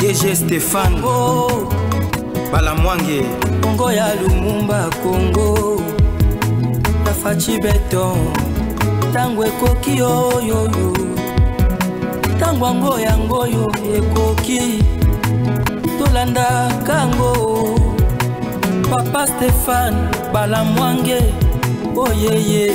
DG Stéphane Balamwange Congo ya Lumumba Congo Fachi Beton Tangwe koki yo Tangwango yango yo ekoki Tolanda kango Papa Stéphane Balamwange Oh yeah.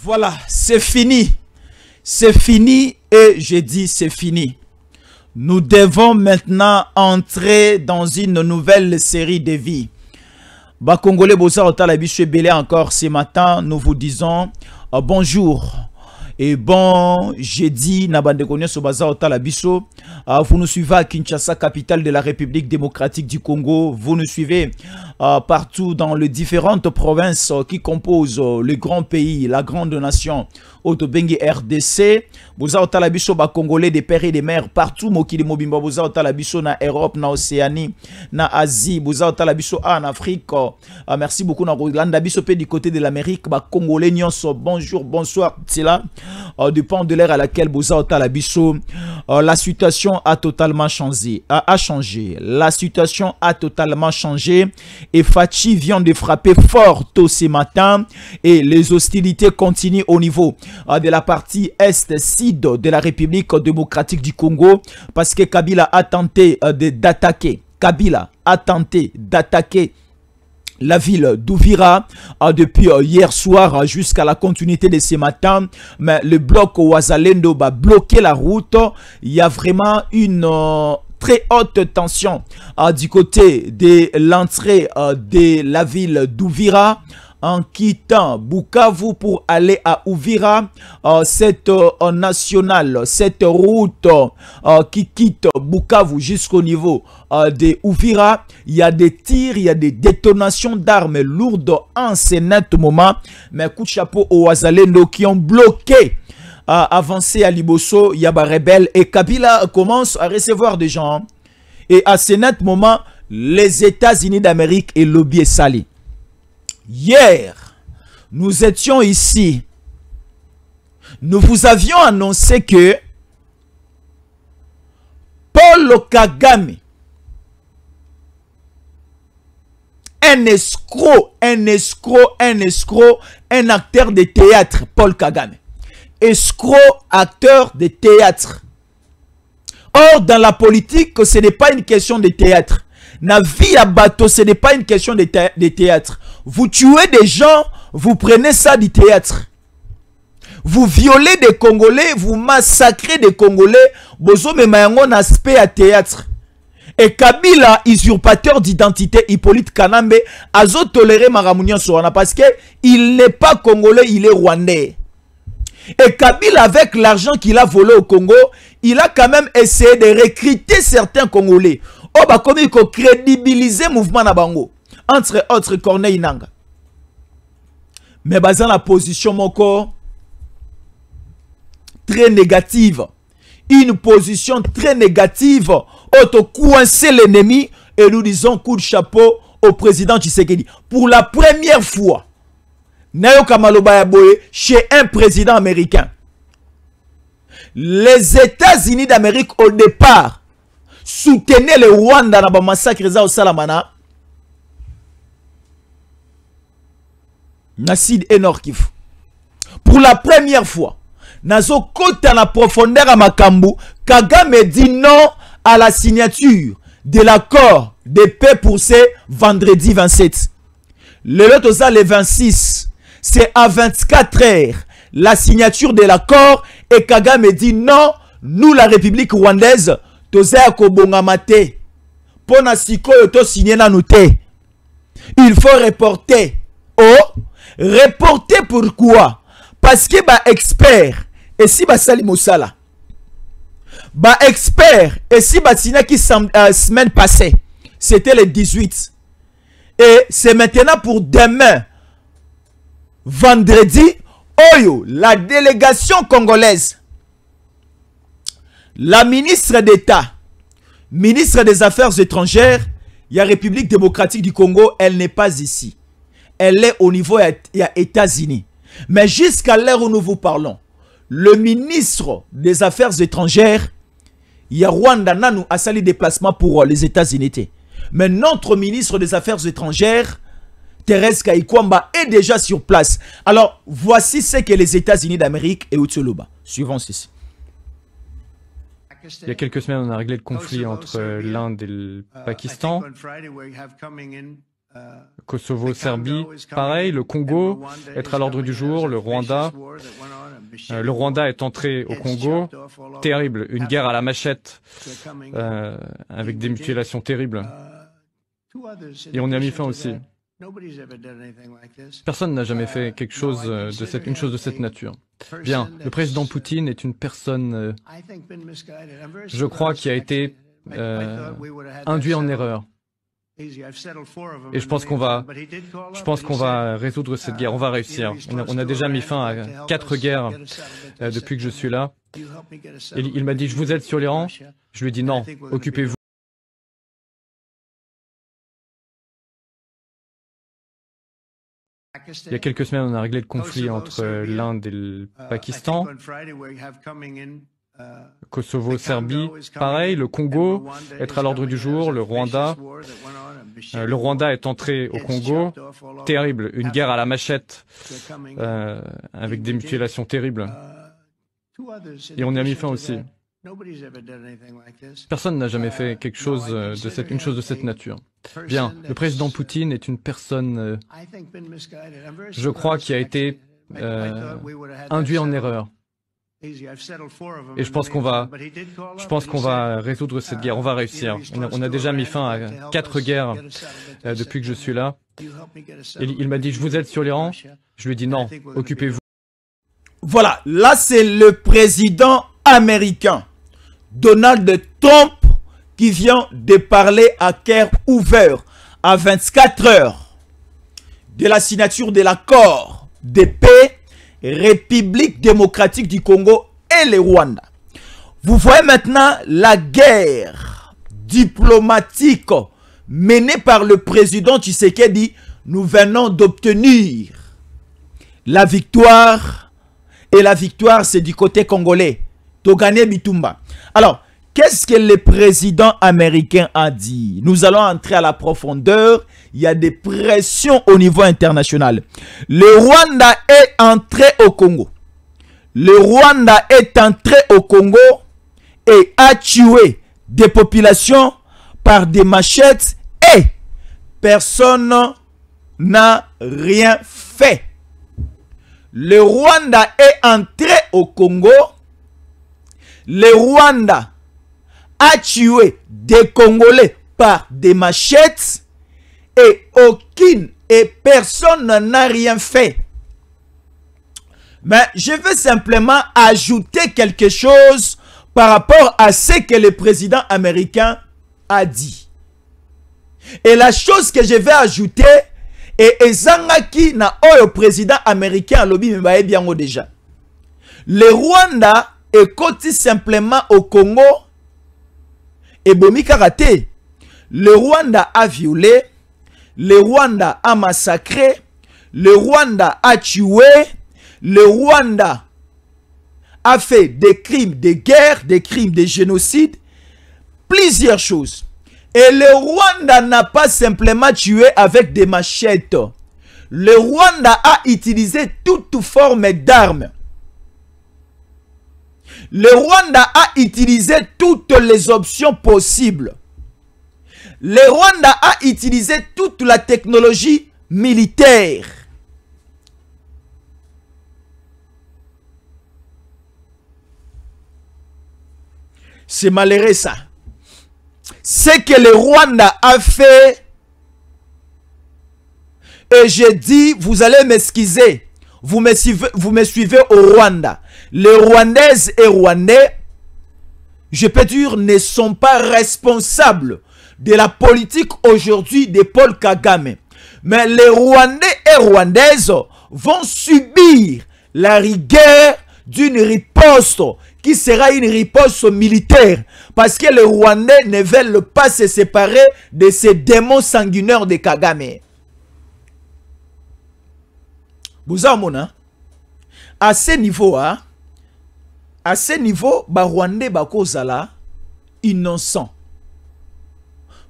Voilà, c'est fini. C'est fini et je dis c'est fini. Nous devons maintenant entrer dans une nouvelle série de vies. Congolais Bosa Otalabiso Belé encore ce matin, nous vous disons bonjour et bon jeudi Nabandekonyo Sobaza Otalabiso. Vous nous suivez à Kinshasa, capitale de la République démocratique du Congo. Vous nous suivez partout dans les différentes provinces qui composent le grand pays, la grande nation Otobengi RDC. Boza Otalabiso ba Congolais des pères et des mères partout mokili mobimba Boza Otalabiso na Europe, na Océanie, na Asie, Boza Otalabiso en Afrique. Merci beaucoup na Rolanda biso pe du côté de l'Amérique, ba Congolais nyonso bonjour, bonsoir, c'est là. Dépend de l'ère à laquelle Boza Otalabiso la situation a totalement changé, La situation a totalement changé et Fachi vient de frapper fort tôt ce matin et les hostilités continuent au niveau de la partie est-sud de la République démocratique du Congo parce que Kabila a tenté d'attaquer. Kabila a tenté d'attaquer la ville d'Ouvira depuis hier soir jusqu'à la continuité de ce matin, mais le bloc Ouazalendo va bloquer la route. Il y a vraiment une très haute tension du côté de l'entrée de la ville d'Ouvira. En quittant Bukavu pour aller à Ouvira, cette nationale, cette route qui quitte Bukavu jusqu'au niveau de Ouvira, il y a des tirs, il y a des détonations d'armes lourdes en ce net moment, mais coup de chapeau aux Ouazalendo qui ont bloqué avancer à Liboso, il y a des rebelles et Kabila commence à recevoir des gens. Et à ce net moment, les États-Unis d'Amérique et lobby est sali. Hier, nous étions ici. Nous vous avions annoncé que Paul Kagame, un escroc, un acteur de théâtre, Paul Kagame. Escroc, acteur de théâtre. Or, dans la politique, ce n'est pas une question de théâtre. Na vie à bateau, ce n'est pas une question de théâtre. Vous tuez des gens, vous prenez ça du théâtre. Vous violez des Congolais, vous massacrez des Congolais. Bozo me mayango aspect à théâtre. Et Kabila, usurpateur d'identité, Hippolyte Kanambe, a toléré Maramounian Sorana parce que il n'est pas Congolais, il est Rwandais. Et Kabila, avec l'argent qu'il a volé au Congo, il a quand même essayé de recruter certains Congolais. Oh, bah, comme il faut crédibiliser le mouvement Nabango. Entre autres, Corneille Nanga. Mais basant la position, mon corps, très négative. Une position très négative. Auto coincer l'ennemi. Et nous disons coup de chapeau au président Tshisekedi. Pour la première fois, Nayo Kamaloba Yaboye chez un président américain. Les États-Unis d'Amérique, au départ, soutenaient le Rwanda dans le massacre au Salamana. Nassid Enorkif. Pour la première fois, Nazo Kota na profondeur à Makambu, Kagame dit non à la signature de l'accord de paix pour ce vendredi 27. le 26. C'est à 24 heures. La signature de l'accord. Et Kagame dit non. Nous, la République rwandaise, toza kobongamate. Pona sikoyo to signé na noute. Il faut reporter. Oh, reporter pourquoi? Parce que ba expert et si ba sali mosala. Ba expert et si ba signé qui semaine passée. C'était le 18. Et c'est maintenant pour demain. Vendredi, Oyo, la délégation congolaise. La ministre d'État, ministre des Affaires étrangères, il y a République démocratique du Congo, elle n'est pas ici. Elle est au niveau des États-Unis. Mais jusqu'à l'heure où nous vous parlons, le ministre des Affaires étrangères, il y a Rwanda Nanou a sali déplacement pour les États-Unis. Mais notre ministre des Affaires étrangères, Thérèse Kayikwamba, est déjà sur place. Alors, voici ce que les États-Unis d'Amérique et Utsoloba. Suivons ceci. Il y a quelques semaines, on a réglé le conflit entre l'Inde et le Pakistan. Kosovo, Serbie, pareil. Le Congo, être à l'ordre du jour. Le Rwanda est entré au Congo. Terrible, une guerre à la machette avec des mutilations terribles. Et on y a mis fin aussi. Personne n'a jamais fait quelque chose une chose de cette nature. Bien, le président Poutine est une personne, je crois, qui a été induit en erreur. Et je pense qu'on va résoudre cette guerre. On va réussir. On a déjà mis fin à 4 guerres depuis que je suis là. Et il m'a dit, je vous aide sur l'Iran. Je lui ai dit non, occupez-vous. Il y a quelques semaines, on a réglé le conflit entre l'Inde et le Pakistan. Kosovo, Serbie, pareil. Le Congo, être à l'ordre du jour. Le Rwanda est entré au Congo. Terrible, une guerre à la machette avec des mutilations terribles. Et on y a mis fin aussi. Personne n'a jamais fait quelque chose une chose de cette nature. Bien, le président Poutine est une personne, je crois, qui a été induit en erreur. Et je pense qu'on va résoudre cette guerre. On va réussir. On a déjà mis fin à 4 guerres depuis que je suis là. Et il m'a dit, je vous aide sur l'Iran. Je lui ai dit non, occupez-vous. Voilà, là c'est le président américain Donald Trump qui vient de parler à cœur ouvert à 24 heures de la signature de l'accord de paix République démocratique du Congo et le Rwanda. Vous voyez maintenant la guerre diplomatique menée par le président Tshisekedi. Nous venons d'obtenir la victoire. Et la victoire, c'est du côté congolais. Togane Bitumba. Alors, qu'est-ce que le président américain a dit? Nous allons entrer à la profondeur. Il y a des pressions au niveau international. Le Rwanda est entré au Congo. Le Rwanda est entré au Congo et a tué des populations par des machettes et personne n'a rien fait. Le Rwanda est entré au Congo. Le Rwanda a tué des Congolais par des machettes et personne n'a rien fait. Mais je veux simplement ajouter quelque chose par rapport à ce que le président américain a dit. Et la chose que je vais ajouter et ezangaki na oyo président américain alobi mbaye biango déjà. Le Rwanda est côté simplement au Congo et bomi karaté. Le Rwanda a violé, le Rwanda a massacré, le Rwanda a tué, le Rwanda a fait des crimes de guerre, des crimes de génocide, plusieurs choses. Et le Rwanda n'a pas simplement tué avec des machettes. Le Rwanda a utilisé toute forme d'armes. Le Rwanda a utilisé toutes les options possibles. Le Rwanda a utilisé toute la technologie militaire. C'est malheureux ça. Ce que le Rwanda a fait, et je dis, vous allez m'excuser, vous me suivez au Rwanda. Les Rwandaises et Rwandais, je peux dire, ne sont pas responsables de la politique aujourd'hui de Paul Kagame. Mais les Rwandais et Rwandaises vont subir la rigueur d'une riposte qui sera une riposte militaire. Parce que les Rwandais ne veulent pas se séparer de ces démons sanguinaires de Kagame. Vous avez à ce niveau, ba Rwandais bakozala innocent.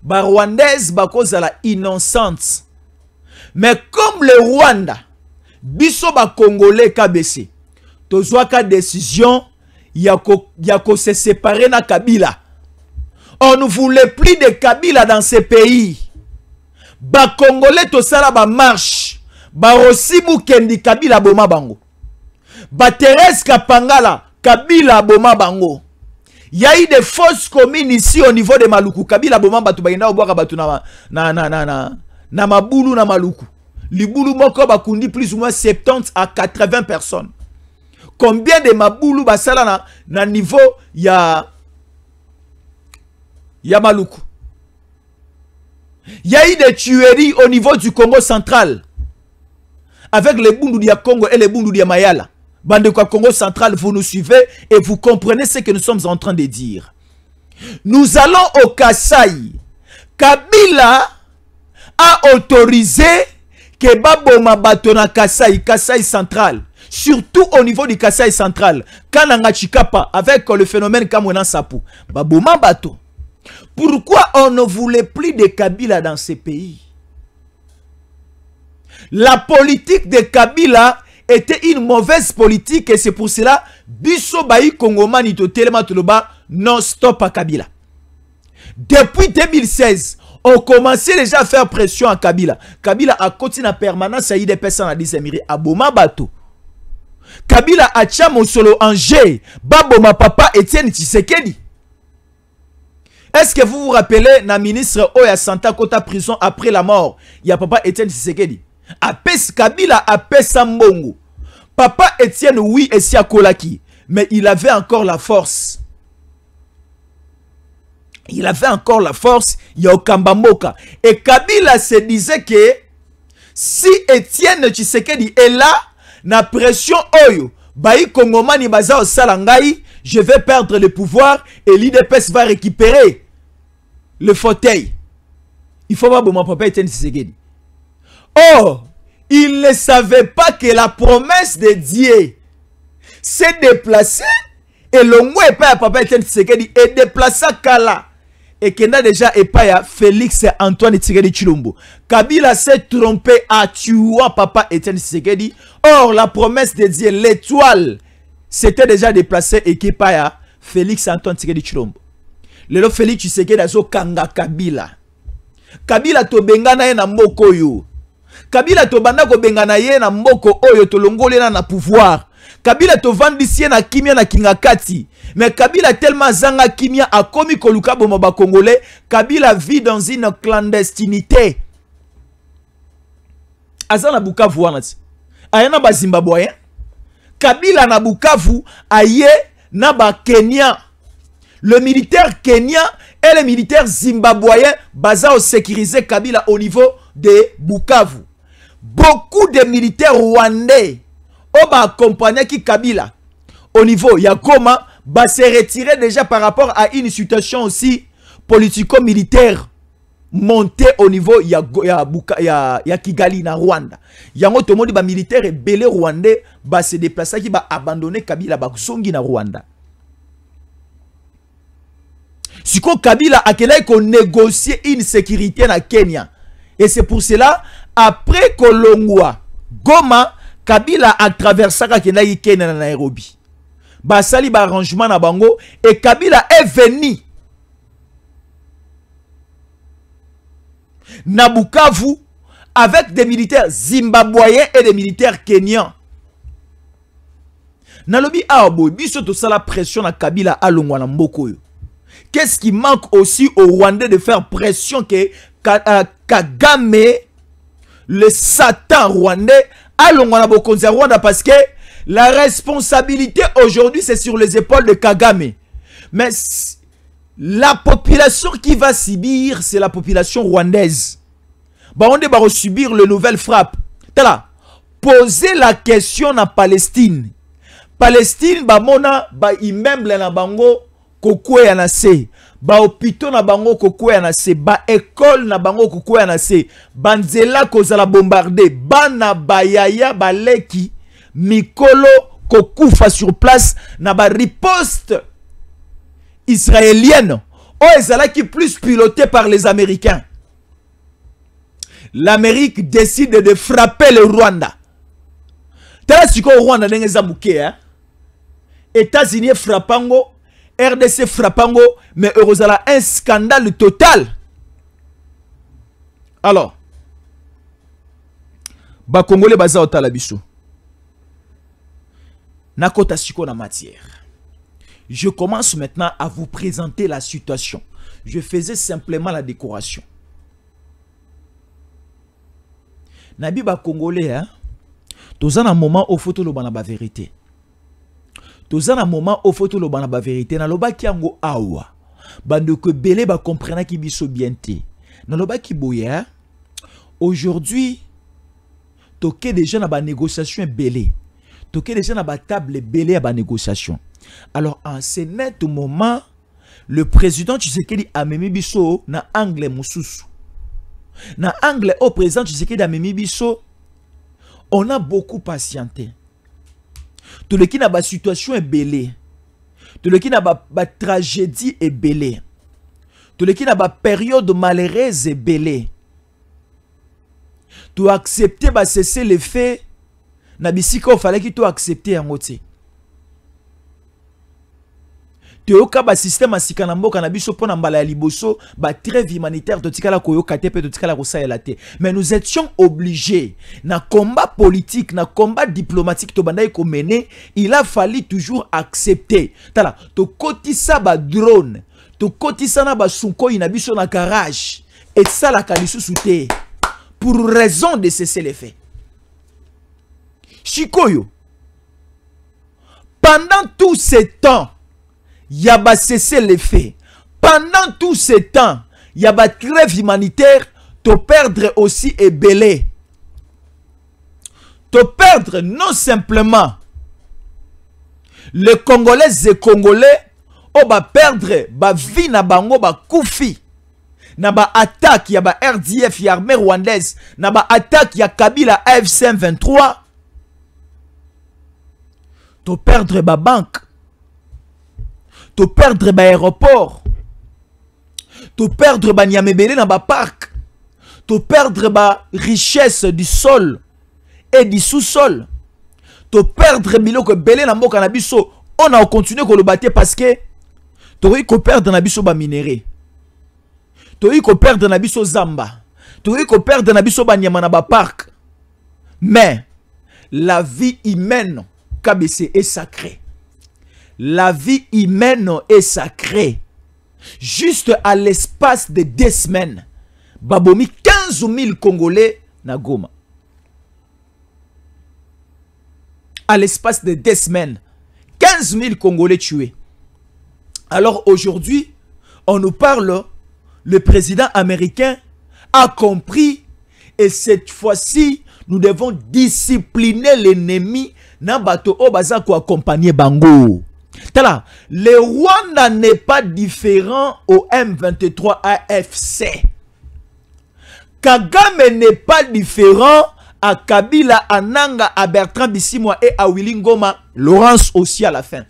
Ba Rwandaises bakozala innocente. Mais comme le Rwanda, biso ba Congolais kabese, tozwaka décision yako se séparer na Kabila. On ne voulait plus de Kabila dans ce pays. Ba Congolais tosala ba marche, ba Rosimu Kendi Kabila boma bango. Ba Thérèse Kapangala Kabila boma bango. Il y a eu des fausses communes ici au niveau de Maluku. Kabila boma batu bagenda obwaka batu na mabulu na maluku. Libulu moko bakundi plus ou moins 70 à 80 personnes. Combien de mabulu basala na niveau ya maluku. Il y a eu des tueries au niveau du Congo central. Avec les bundu dia Congo et les bundu dia Mayala. Bande quoi Congo central, vous nous suivez et vous comprenez ce que nous sommes en train de dire. Nous allons au Kasaï. Kabila a autorisé que baboma batona Kasaï, Kasaï central. Surtout au niveau du Kasaï central. Kananga Chikapa, avec le phénomène Kamona Sapu. Baboma bato. Pourquoi on ne voulait plus de Kabila dans ces pays? La politique de Kabila était une mauvaise politique et c'est pour cela biso bayi Kongomani to telema toloba non stop à Kabila. Depuis 2016, on commençait déjà à faire pression à Kabila. Kabila a continué en permanence à y des personnes à 10 Émirats à Boma Bato. Kabila a tcham solo Angers, Baboma papa Etienne Tshisekedi. Est-ce que vous vous rappelez na ministre Oya Santa Kota prison après la mort? Il y a papa Etienne Tshisekedi. Apes Kabila apes Sambongo. Papa Etienne oui et si Kolaki, mais il avait encore la force. Il avait encore la force, il y a Okambamboka. Et Kabila se disait que si Etienne Tshisekedi est là, na pression oyo, bayi Kongomani baza o salangai, je vais perdre le pouvoir et l'IDPS va récupérer le fauteuil. Il faut pas mon papa Etienne Tshisekedi. Or, il ne savait pas que la promesse de Dieu s'est déplacée et le mot est pas à papa Etienne Tshisekedi est déplacé à Kala. Et qu'il a déjà épaya Félix Antoine Tshisekedi Chilombo. Kabila s'est trompé à tuer papa Etienne Tshisekedi. Or, la promesse de Dieu, l'étoile, s'était déjà déplacée et qui épaya Félix Antoine Tshisekedi Chilombo. Le Félix Tshisekedi a zo kanga Kabila. Kabila to bengana ye na mboko yo. Kabila to banda ko bengana ye na mboko oyo to longole na pouvoir. Kabila to vandisi na kimia na kingakati. Mais Kabila tellement zanga kimia a komi koluka bomo ba Congolais. Kabila vit dans une clandestinité. Azana Bukavu wanati. Ayana ba Zimbabwe. Kabila na Bukavu aye na ba Kenya. Le militaire kenyan et les militaires zimbabwéens basés au sécuriser Kabila au niveau de Bukavu. Beaucoup de militaires rwandais ont accompagné Kabila au niveau Yakoma va se retirer déjà par rapport à une situation aussi politico-militaire montée au niveau ya Kigali na Rwanda. Yango tomoni ba militaire et belé rwandais va se déplacer qui va abandonner Kabila ba songi na Rwanda. Siko Kabila a qu'on négocier une sécurité na Kenya. Et c'est pour cela, après Kolongwa, Goma, Kabila a traversé Kenya na Nairobi. Basali ba arrangement na bango et Kabila est venu na Bukavu avec des militaires zimbabwéens et des militaires kenyans. Nalobi Aobo, biso to sala pression na Kabila alongwa na mboko yo. Qu'est-ce qui manque aussi au Rwandais de faire pression que Kagame, le Satan rwandais, alongwa na bokonzi ya Rwanda, parce que la responsabilité aujourd'hui c'est sur les épaules de Kagame. Mais la population qui va subir, c'est la population rwandaise. On va subir les nouvelles frappes. Posez la question à Palestine. Palestine, mona immeuble na bango kokwe ya nase, hôpital na bango kokwe ya nase, école na bango kokwe ya nase, banzela kozala bombardé, bana bayaya baleki mikolo kokufa sur place na riposte israélienne qui plus pilotée par les Américains. L'Amérique décide de frapper le Rwanda. Tala siko Rwanda ndenge zamuke, hein? États-Unis frappango, RDC frappango, mais eurozala un scandale total. Alors, ba Congolais baza otala biso. Nakota siko na matière. Je commence maintenant à vous présenter la situation. Je faisais simplement la décoration. Nabi ba Congolais, hein? Tous un moment au photo le banaba vérité. Tous un moment au photo le banaba vérité. Na loba ki ango awa. Bande que belé ba comprena ki biso bienté. Na loba ki boya. Aujourd'hui, toke déjà na ba négociation belé. Toke déjà na ba table belé à ba négociation. Alors en ce net moment, le président Tshisekedi a memi biso na angle mususu. Na angle au président Tshisekedi a memi biso. On a beaucoup patienté. Tout le qui n'a pas situation est belé. Tout le qui n'a pas tragédie est belé. Tout le qui n'a pas période malheureuse est belé. Tu accepter bah cesser les faits. Nabisiko fallait que tu accepter en côté. Tu as un système à Sikanambo Kanabiso pour n'embala liboso, ba trêve humanitaire, to tikala koyo kate pe to tikala kosa elate. Mais nous étions obligés, na combat politique, na combat diplomatique to bandaye ko mené, il a fallu toujours accepter. Tala, to kotisa ba drone, to kotisa na ba sunko inabiso na garage, et ça la kalisu souté, pour raison de cesser les faits. Chikoyo, pendant tout ce temps, il y a cessé les faits. Pendant tout ce temps, il y a trêve humanitaire, te perdre aussi est belé. Te perdre non simplement les Congolais et Congolais, on va perdre ba vie na bango ba koufi. Na ba attaque, il y a ba RDF, il y a armée rwandaise, na ba attaque, il y a Kabila AFC 23. Te perdre ba banque. Tu perdre l'aéroport, tu perdre Niamebele dans le parc, tu perdre la richesse du sol et du sous-sol, tu perdre biloko belé na mboka na biso. On a continué à le battre parce que tu as perdre na biso ba minéré, tu as perdre na biso zamba, tu as perdre na biso ba nyama na ba parc. Mais la vie humaine KBC est sacrée. La vie humaine est sacrée. Juste à l'espace de 2 semaines, babomi 15 000 Congolais na Goma. À l'espace de 2 semaines, 15 000 Congolais tués. Alors aujourd'hui, on nous parle, le président américain a compris, et cette fois-ci, nous devons discipliner l'ennemi na bato obaza ko accompagner bango. Tala, le Rwanda n'est pas différent au M23 AFC. Kagame n'est pas différent à Kabila, à Nanga, à Bertrand Bisimwa et à Willy Ngoma, Laurence aussi à la fin.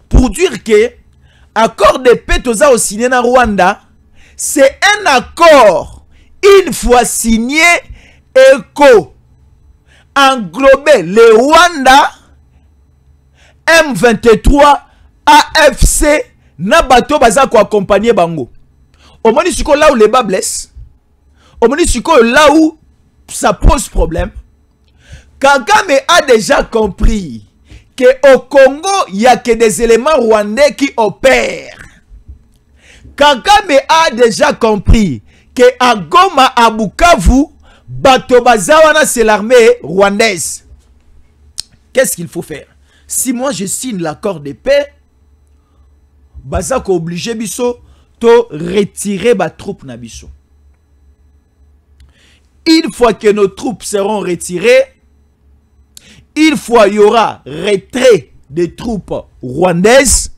Pour dire que accord de paix toza au signé na Rwanda, c'est un accord une fois signé et englobé le Rwanda, M23, AFC, na bato baza ko accompagner bango. Au moment où là où les bas blessent, Au Monisiko, là où ça pose problème, Kagame a déjà compris qu'au Congo, il n'y a que des éléments rwandais qui opèrent. Kagame a déjà compris qu'à Goma, à Bukavu, Bato Bazawana, c'est l'armée rwandaise. Qu'est-ce qu'il faut faire? Si moi je signe l'accord de paix, Bazako obligé biso to retirer ma troupe na biso. Une fois que nos troupes seront retirées, une fois il y aura retrait des troupes rwandaises,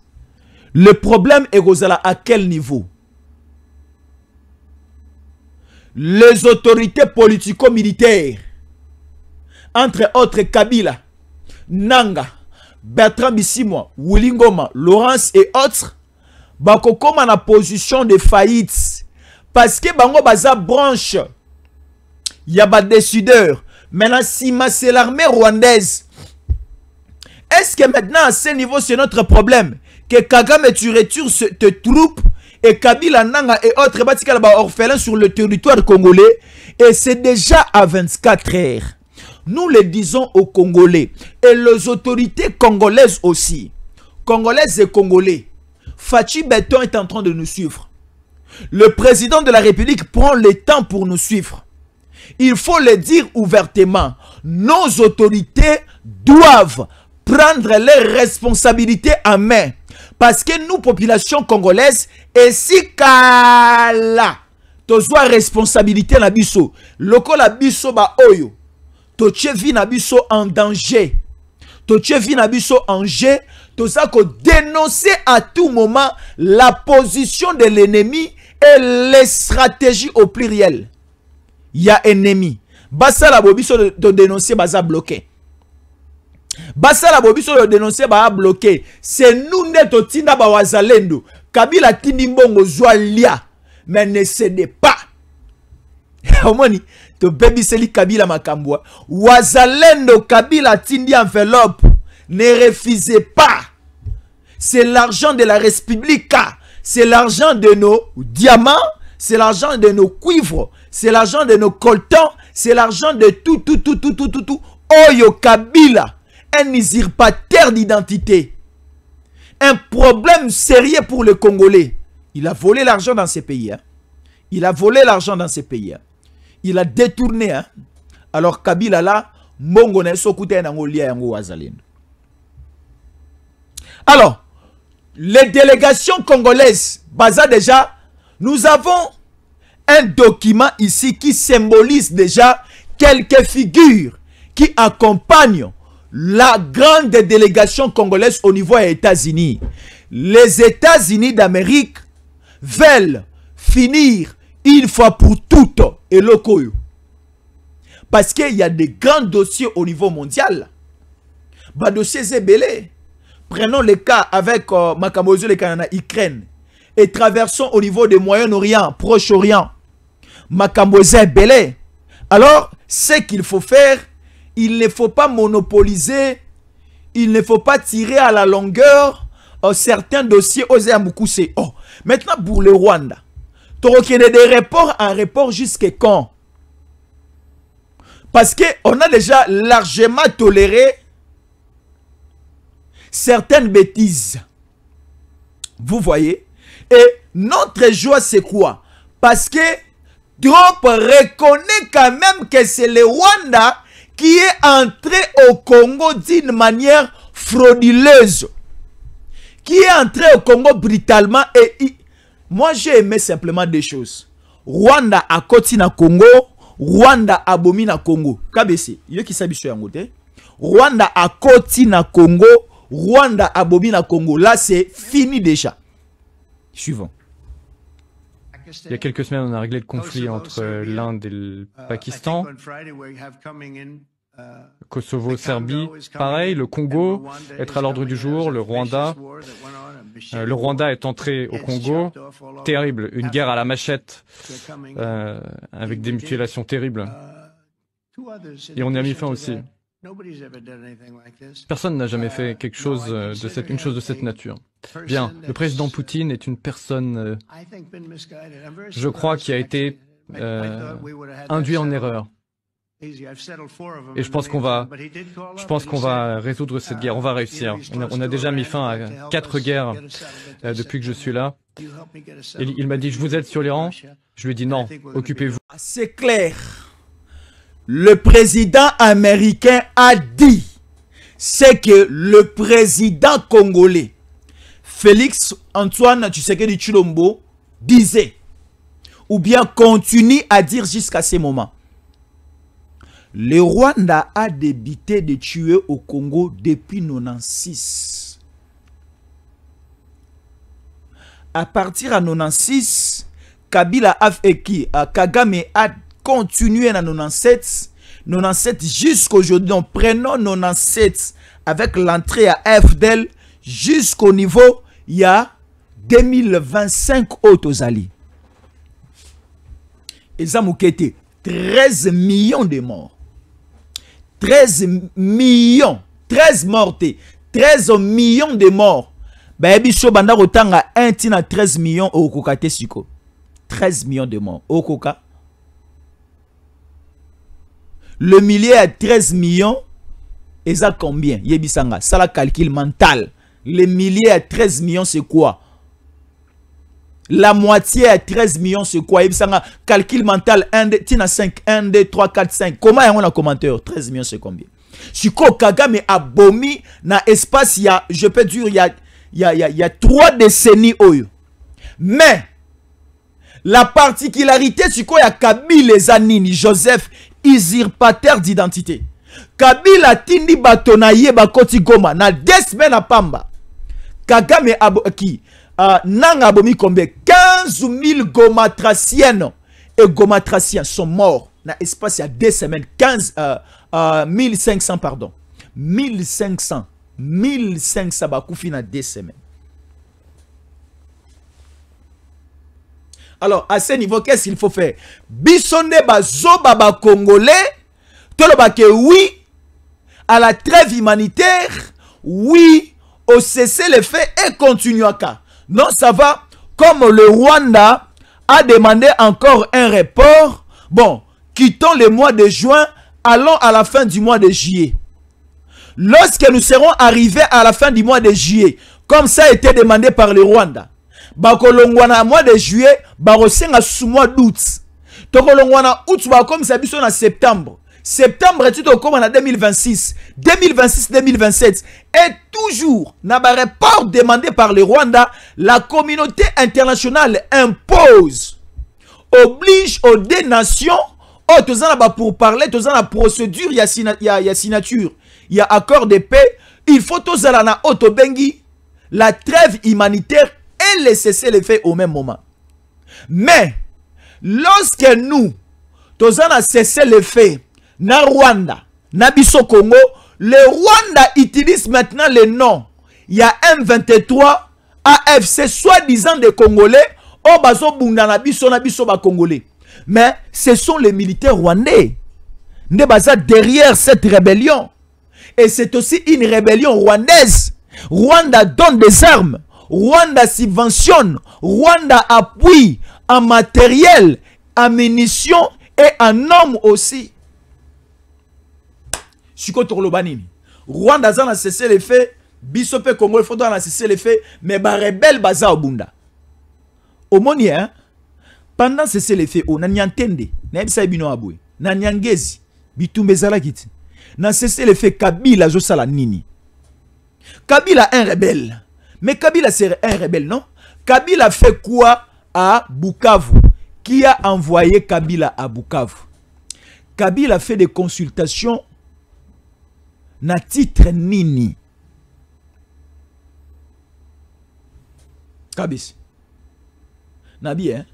le problème est à quel niveau? Les autorités politico-militaires, entre autres Kabila, Nanga, Bertrand Bisimwa, Willy Ngoma, Laurence et autres, bako koma na position de faillite parce que bango baza branche y a ba décideur. Maintenant si c'est l'armée rwandaise, est-ce que maintenant à ce niveau c'est notre problème que Kagame tu retires tes troupes et Kabila, Nanga et autres batikala ba orphelins sur le territoire congolais, et c'est déjà à 24 heures. Nous le disons aux Congolais et les autorités congolaises aussi, congolaises et congolais. Fachi Beton est en train de nous suivre. Le président de la République prend le temps pour nous suivre. Il faut le dire ouvertement. Nos autorités doivent prendre leurs responsabilités en main. Parce que nous, population congolaise, et si kala, tozwa responsabilité na biso, loko la biso ba oyo, toche vi na biso en danger. Toche vi na biso en danger. Tout ça qu'on dénoncer à tout moment la position de l'ennemi et les stratégies au pluriel. Il y a ennemi. Bassa la bobiso de dénoncer baza bloqué. Bassa la bobiso de dénoncer baza bloqué. C'est nous neto tina ba wazalendo. Kabila tindi mbongo zwa lia. Mais ne cédez pas. Omoni, to baby seli Kabila makambwa. Wazalendo Kabila tindi enveloppe. Ne refusez pas. C'est l'argent de la République. C'est l'argent de nos diamants. C'est l'argent de nos cuivres. C'est l'argent de nos coltans. C'est l'argent de tout. Oyo Kabila. Un usurpateur d'identité. Un problème sérieux pour le Congolais. Il a volé l'argent dans ces pays. Hein. Il a volé l'argent dans ces pays. Hein. Il a détourné. Hein. Alors Kabila là, Mongo ne sokute n'angolia yango wazalendo. Alors, les délégations congolaises, Baza déjà, nous avons un document ici qui symbolise déjà quelques figures qui accompagnent la grande délégation congolaise au niveau des États-Unis. Les États-Unis d'Amérique veulent finir une fois pour toutes et le Koyo. Parce qu'il y a des grands dossiers au niveau mondial. Bah, dossier Zébélé. Prenons le cas avec Makamozo le Canada, Ukraine. Et traversons au niveau du Moyen-Orient, Proche-Orient. Makamozo Belé. Alors, ce qu'il faut faire, il ne faut pas monopoliser, il ne faut pas tirer à la longueur certains dossiers aux Ambukusé. Oh, maintenant pour le Rwanda. Tu reconnais des reports en report jusqu'à quand? Parce qu'on a déjà largement toléré certaines bêtises. Vous voyez? Et notre joie, c'est quoi? Parce que Trump reconnaît quand même que c'est le Rwanda qui est entré au Congo d'une manière frauduleuse. Qui est entré au Congo brutalement. Et moi, j'ai aimé simplement des choses. Rwanda a koti na Congo. Rwanda a bomi na Congo. Kabesi, yo ki sabi so yango te. Rwanda a koti na Congo. Rwanda a bomi na Congo. Là, c'est fini déjà. Suivant. Il y a quelques semaines, on a réglé le conflit entre l'Inde et le Pakistan. Kosovo, Serbie, pareil. Le Congo, être à l'ordre du jour. Le Rwanda est entré au Congo. Terrible. Une guerre à la machette avec des mutilations terribles. Et on y a mis fin aussi. Personne n'a jamais fait quelque chose une chose de cette nature. Bien, le président Poutine est une personne, je crois, qui a été induit en erreur. Et je pense qu'on va résoudre cette guerre, on va réussir. On a déjà mis fin à 4 guerres depuis que je suis là. Et il m'a dit, je vous aide sur l'Iran. Je lui ai dit non, occupez-vous. C'est clair. Le président américain a dit, c'est que le président congolais, Félix Antoine Tshisekedi Tshilombo, disait, ou bien continue à dire jusqu'à ce moment, le Rwanda a débuté de tuer au Congo depuis 1996. À partir de 1996, Kabila a fait qui? Kagame a continué en 1997. 1997 jusqu'à aujourd'hui. Donc prenons 1997 avec l'entrée à FDL jusqu'au niveau, il y a 2025 autres alliés. Ils ont 13 millions de morts. 13 millions. 13 morts. 13 millions de morts. Baebicho banda rotanga 1 tina 13 millions au kokate siko. 13 millions de morts. Au koka. Le millier à 13 millions. Et ça combien? Yebisanga. Ça la calcul mental. Le millier à 13 millions c'est quoi? La moitié à 13 millions c'est quoi? Yebisanga. Calcul mental 1, 2, tina 5. 1, 2, 3, 4, 5. Comment est-ce qu'on a commentaire? 13 millions c'est combien? Siko Kagame a bomi na espace il y a, je peux dire, il y a 3 décennies. Mais, la particularité, c'est qu'il y a Kabila les Anini, Joseph, usurpateur d'identité. Kabila tindi batonaye bakoti goma, na 2 semaines à Pamba. Kagame qui nang abomi combien? 15 000 gomatraciennes et gomatraciens sont morts. Na espace il y a 2 semaines, 1500 pardon. 1500 bakoufi na 2 semaines. Alors, à ce niveau, qu'est-ce qu'il faut faire? Bisonde bazo baba congolais, toloba que oui à la trêve humanitaire, oui au cesser les faits et continuer à cas. Non, ça va, comme le Rwanda a demandé encore un report. Bon, quittons le mois de juin, allons à la fin du mois de juillet. Lorsque nous serons arrivés à la fin du mois de juillet, comme ça a été demandé par le Rwanda, bakolongwana mois de juillet, barosenga sous mois d'août. Tokolongwana août comme ça biso en septembre. Septembre tu comme en 2026, 2026-2027 et toujours n'a pas report demandé par le Rwanda, la communauté internationale impose, oblige aux 2 nations, pour parler, la procédure, il y a signature. Il y a accord de paix. Il faut tous aller na Otobengi, la trêve humanitaire et le cesser les faits au même moment. Mais, lorsque nous, tous allons cesser les faits, na Rwanda, na biso Congo, le Rwanda utilise maintenant le nom. Il y a M23, AFC, soi-disant des Congolais, au bazo bunda na biso ba Congolais. Mais ce sont les militaires rwandais. Ne basa derrière cette rébellion. Et c'est aussi une rébellion rwandaise. Rwanda donne des armes. Rwanda subventionne. Rwanda appuie en matériel, en munitions et en hommes aussi. Rwanda a cessé les faits. Bisope Congo, il faut cesser les faits. Mais les rebelles baza obunda. Au moni, hein? Pendant cesser les faits, on a nyantende. Na ebisa bino abwe. Na nyangezi. Bitumbe zala kiti. Na cesser les faits, Kabila Josala Nini. Kabila un rebelle. Mais Kabila c'est un rebelle, non? Kabila fait quoi à Bukavu? Qui a envoyé Kabila à Bukavu? Kabila fait des consultations na titre Nini. Kabis. Nabi, hein?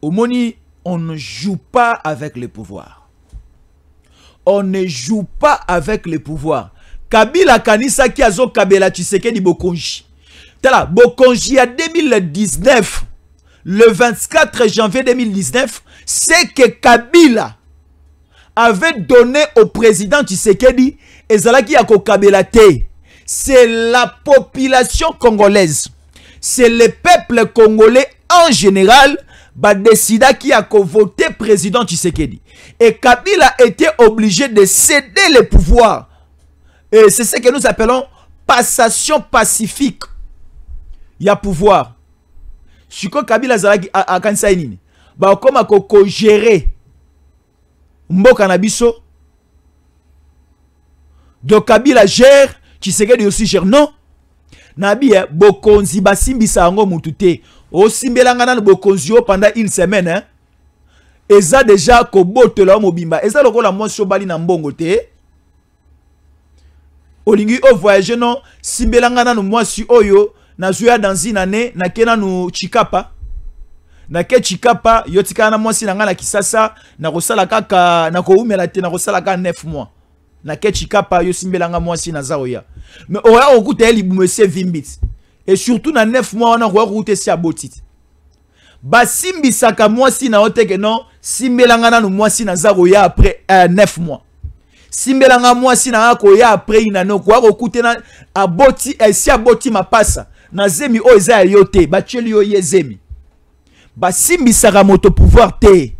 Au Moni, on ne joue pas avec le pouvoir. On ne joue pas avec le pouvoir. Kabila Kanisa qui a zo Kabila Tshisekedi Bokonji. Tala, Bokonji à 2019, le 24 janvier 2019, c'est que Kabila avait donné au président Tshisekedi et Zalaki Yako Kabila Te. C'est la population congolaise. C'est le peuple congolais en général, bah décida qui a voté président Tshisekedi. Et Kabila était obligé de céder les pouvoirs. Et c'est ce que nous appelons passation pacifique. Il y a pouvoir. Si Kabila zalaki a kanisa nini, bah comme a ko gérer mboka na biso. Donc Kabila gère, Tshisekedi aussi gère. Non. Nabi bokonzi basimbisa yango mutute. O simbelanga na bokonzi pendant une semaine hein. Eza déjà ko botola mobimba. Eza lokola monso bali na mbongo te. Olingi o voyager non simbelanga na mwasi oyo na zuya dans une année na kena nu Chikapa. Na ke Chikapa yotika na mwasi na ngala kisasa na kosala kaka na ko umela te na kosala ka 9 mois. Na ke Chikapa yo simbelanga mwasi na zaoya. Mais oya okuta eli bumese vimbit. Et surtout na 9 mois on a route si abotit. Ba simbi saka mwasi na oteke non simbelanga na mwasi na zaoya après 9 mois. Simbelanga mwasi na akoya après ina no kwa okuta na aboti si aboti mapasa na zemi o eza yote ba cheli yo yezemi. Ba simbi saka moto pouvoir te.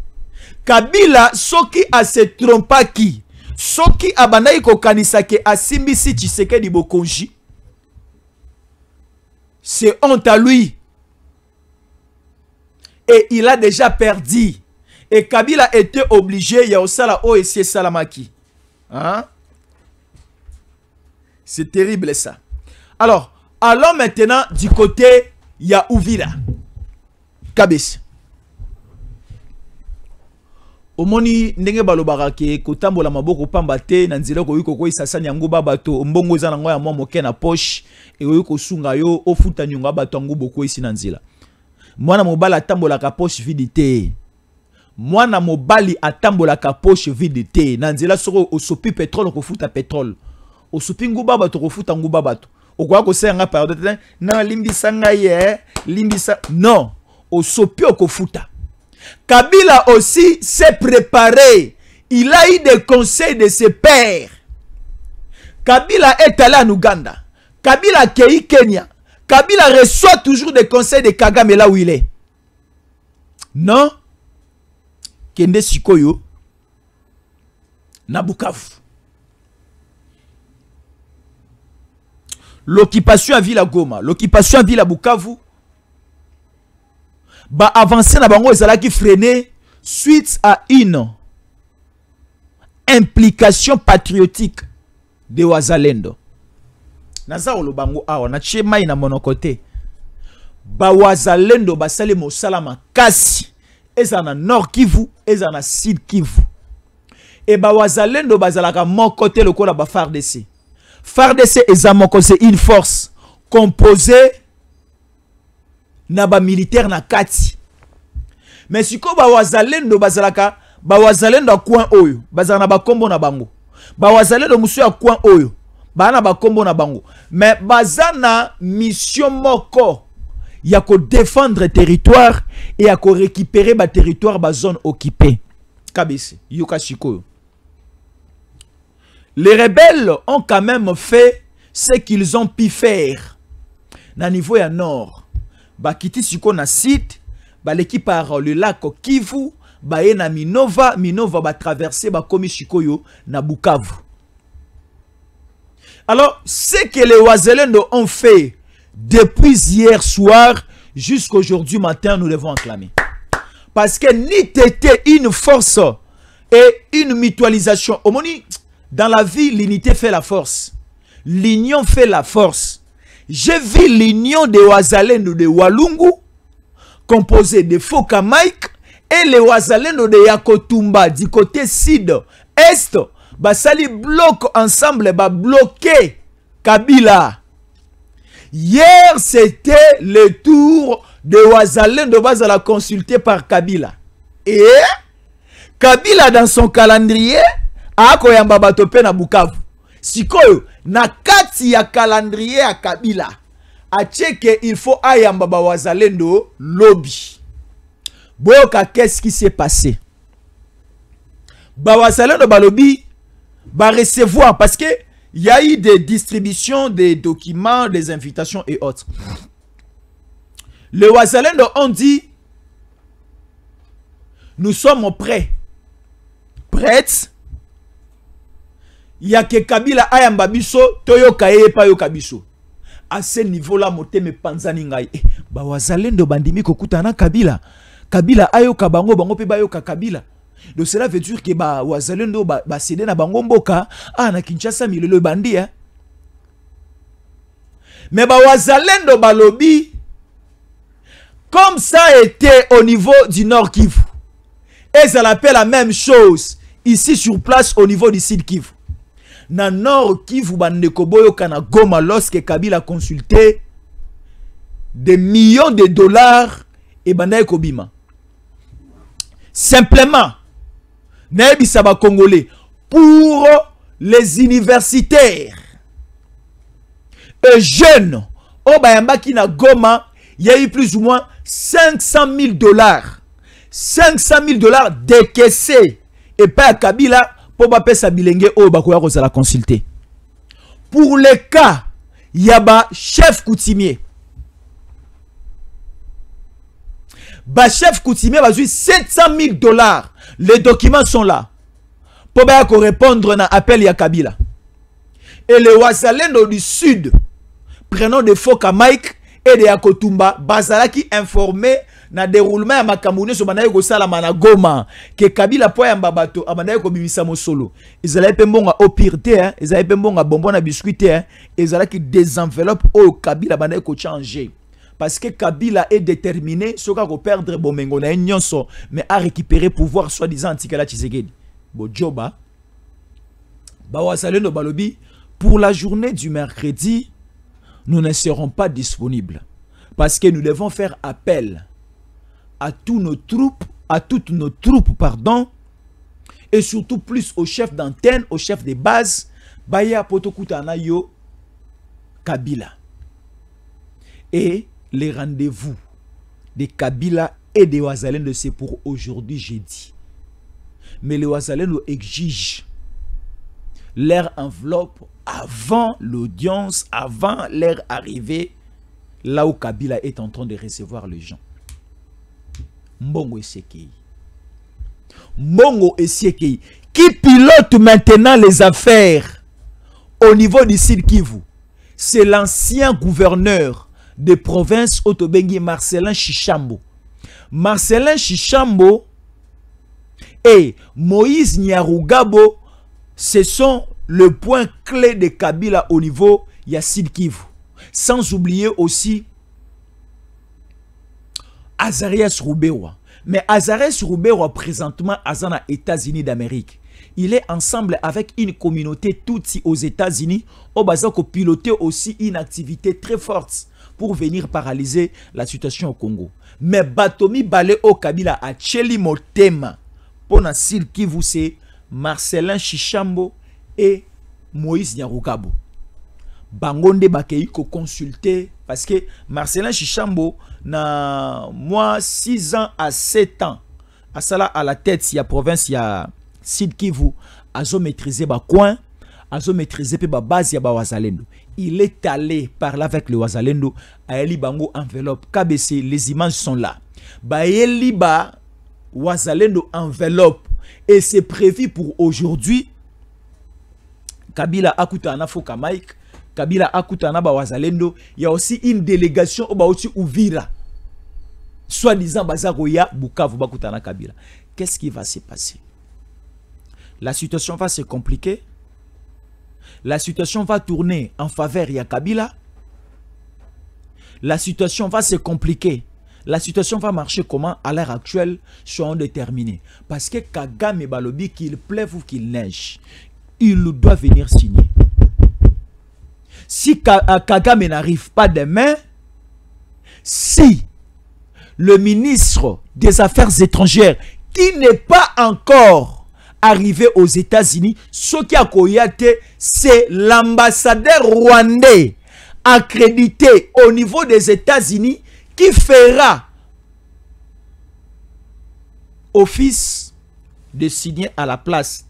Kabila soki a se trompaki. Soki abandai kokanisa ke asimbisi Tshisekedi bokonji. C'est honte à lui. Et il a déjà perdu. Et Kabila était obligé, il y a aussi la OSC Salamaki. Hein? C'est terrible ça. Alors, allons maintenant du côté, il y a Uvira. Kabis. Omoni ndenge balobaka ke kotambola maboko pamba te na nzela ko yiko ko isasani yango babato mbongo za nango ya mwa moke na poche e yiko sunga yo ofuta nyonga bato yango boko isi na nzela. Mwana mobali atambola ka poche vide te. Mwana mobali atambola ka poche vide te na nzela soko osopi pétrole ko futa pétrole. Osopi nguba bato ko futa nguba bato. Okwa ko senga pardon na limbisa ngaye limbisa non osopi ko futa. Kabila aussi s'est préparé. Il a eu des conseils de ses pères. Kabila est allé en Ouganda. Kabila a accueilli Kenya. Kabila reçoit toujours des conseils de Kagame là où il est. Non. Kende Sikoyo. Na Bukavu. L'occupation à Villa Goma. L'occupation à Villa Bukavu. Ba avancer na bango ezala ki freiner suite à une implication patriotique de Wazalendo. Naza olobango awa na chema ina monokote. Ba Wazalendo basale mosalama kasi eza na Nord Kivu, eza na Sud Kivu. Et ba Wazalendo bazalaka mon côté le kola ba FARDC. FARDC eza moko c'est une force composée na ba militaire na kati. Mais si ko ba Wazalendo bazalaka ba Wazalendo coin oyo bazala na ba kombo na bango. Ba Wazalendo musu ya coin oyo ba na ba kombo na bango. Mais bazana mission moko ya ko défendre territoire et ya ko récupérer ba territoire ba zone occupée. Kabisi yoka shiko. Les rebelles ont quand même fait ce qu'ils ont pu faire na niveau ya nord. Ba kiti siko na site, ba l'équipe par le lac Kivu, ba na Minova, Minova ba traverser ba komi Chikoyo na Bukavu. Alors, ce que les Wazalendo ont fait depuis hier soir jusqu'aujourd'hui matin, nous devons acclamer. Parce que n'était une force et une mutualisation. Omoni, dans la vie, l'unité fait la force. L'union fait la force. J'ai vu l'union de Wazalendo de Walungu, composée de Foka Mike, et les Wazalendo de Yakotumba, du côté sud-est, basali bloc ensemble, ba bloqué Kabila. Hier, c'était le tour de Wazalendo Bazala consulté par Kabila. Et Kabila, dans son calendrier, a koyamba batope na Bukavu. Sikoyo, na kati ya calendrier ya Kabila, a tcheke il faut ayamba ba Wazalendo lobby. Boka, qu'est-ce qui s'est passé? Ba Wazalendo ba lobby, ba recevoir, parce que il y a eu des distributions, des documents, des invitations et autres. Les Wazalendo ont dit, nous sommes prêts. Prêts. Il y a que Kabila ayamba biso, toyo kaye pa yo kabiso. À ce niveau-là, moteme panzani ngai. Ba Wazalendo bandimi kokutana Kabila. Kabila ayo kabango bango pe bayo Kabila. Donc cela veut dire que ba Wazalendo ba cédé na bango mboka, na Kinshasa milelo bandi hein. Mais ba Wazalendo balobi, comme ça a été au niveau du Nord Kivu, et ça l'appelle la même chose ici sur place au niveau du Sud Kivu. Na Nord Kivu bandeko boyo kana Goma lorsque Kabila a consulté des millions de dollars et bandaye kobima. Simplement, Naebisaba Congolais, pour les universitaires et jeunes, au Bayamba qui na Goma, il y a eu plus ou moins 500 000 dollars. 500 000 dollars décaissés. Et pas à Kabila, pour baper sa bilenge, au Bakoya la consulter. Pour les cas, il y a un chef coutumier. Bah chef coutumier va jouer 700 000 dollars. Les documents sont là. Pour répondre à l'appel à Kabila. Et les Wazalendo du Sud, prenant des faux Mike et des Akotumba, Bazala qui informé na déroulement à Makamoune sur Manaïko Salamana Goma, que Kabila poya mbabato, à Manaïko Bimisa Mosolo. Ils allaient pembonga au pire, ils allaient pembonga bonbon à biscuit, ils allaient qui désenveloppe au Kabila Manaïko changer. Parce que Kabila est déterminé, ce qu'on perdre Bomengo na nyonso, mais à récupérer pouvoir soi-disant Tikala Tshisekedi. Bojoba, Bawazalendo Balobi, pour la journée du mercredi, nous ne serons pas disponibles. Parce que nous devons faire appel à tous nos troupes, à toutes nos troupes, pardon, et surtout plus aux chefs d'antenne, aux chefs de base, Baya Potokutana Yo Kabila. Et les rendez-vous de Kabila et de Wazalendo, c'est pour aujourd'hui jeudi. Mais les Wazalendo exigent leur enveloppe avant l'audience, avant leur arrivée, là où Kabila est en train de recevoir les gens. Mbongo Esekei. Mbongo Esekei, qui pilote maintenant les affaires au niveau du Sud Kivu, c'est l'ancien gouverneur de province Otobengi, Marcelin Chichambo. Marcelin Chichambo et Moïse Nyarugabo, ce sont le point clé de Kabila au niveau Sud Kivu. Sans oublier aussi Azarias Rubewa. Mais Azarias Rubewa présentement aux États-Unis d'Amérique. Il est ensemble avec une communauté Tutsi aux États-Unis au Bazako piloter aussi une activité très forte pour venir paralyser la situation au Congo. Mais Batomi Bale au Kabila a Tcheli Motema pour na Sud Kivu, c'est Marcelin Chichambo et Moïse Nyarugabo. Bangonde Bakeiko consulter parce que Marcelin Chichambo na moi 6 ans à 7 ans à ça à la tête il y a province il y a Sud Kivu azo maîtriser ba coin azo maîtriser pe ba base ya ba Wazalendo. Il est allé parler avec le Wazalendo a eli bango enveloppe KBC, les images sont là. Ba eli ba Wazalendo enveloppe et c'est prévu pour aujourd'hui. Kabila Akutana Foka Mike, Kabila Akutana Bawazalendo, il y a aussi une délégation au Baouti Ouvira. Soi-disant Bazaroya, Bukavu Bakutana Kabila. Qu'est-ce qui va se passer? La situation va se compliquer. La situation va tourner en faveur de Kabila. La situation va se compliquer. La situation va marcher comment? À l'heure actuelle, sont déterminés. Parce que Kagame Balobi, qu'il pleuve ou qu'il neige, il doit venir signer. Si Kagame n'arrive pas demain, si le ministre des Affaires étrangères, qui n'est pas encore arrivé aux États-Unis, ce qui a coyoté, c'est l'ambassadeur rwandais accrédité au niveau des États-Unis qui fera office de signer à la place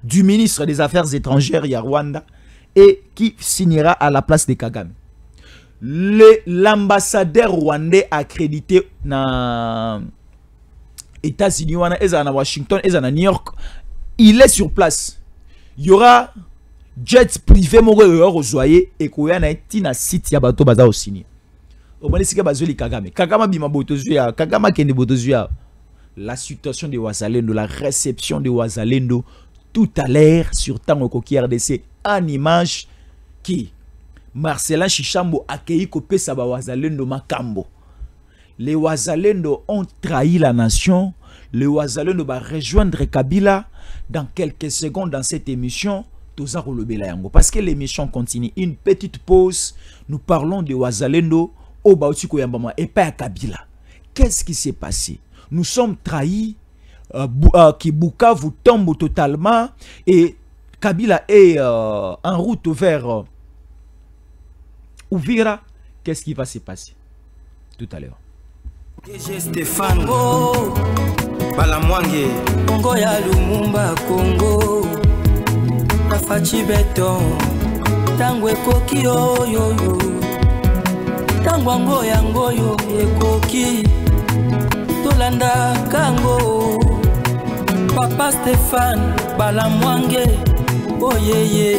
du ministre des Affaires étrangères Rwanda et qui signera à la place de Kagame. l'ambassadeur rwandais accrédité na États-Unis, à Washington, à New York, il est sur place. Il y aura jet privé et qu'il y a un site ya bato baza osini. La situation de Wazalendo, la réception de Wazalendo tout à l'heure sur Tango Koki RDC en image qui Marcelin Chichambo accueilli Kopé Saba Wazalendo Makambo. Les Wazalendo ont trahi la nation. Les Wazalendo va rejoindre Kabila dans quelques secondes dans cette émission. Parce que l'émission continue. Une petite pause. Nous parlons de Wazalendo au Bautiko Yambama et pas à Kabila. Qu'est-ce qui s'est passé? Nous sommes trahis. Qui Bukavu tombe totalement et Kabila est en route vers Uvira. Qu'est-ce qui va se passer tout à l'heure? Stéphane Balamwange Congo ya Lumumba Congo Tafachi Beton Tangwe Koki yo yo yo Tangwango yango yo Ekoki Tolanda Kango Papa Stéphane Balamwange Oh yeah yeah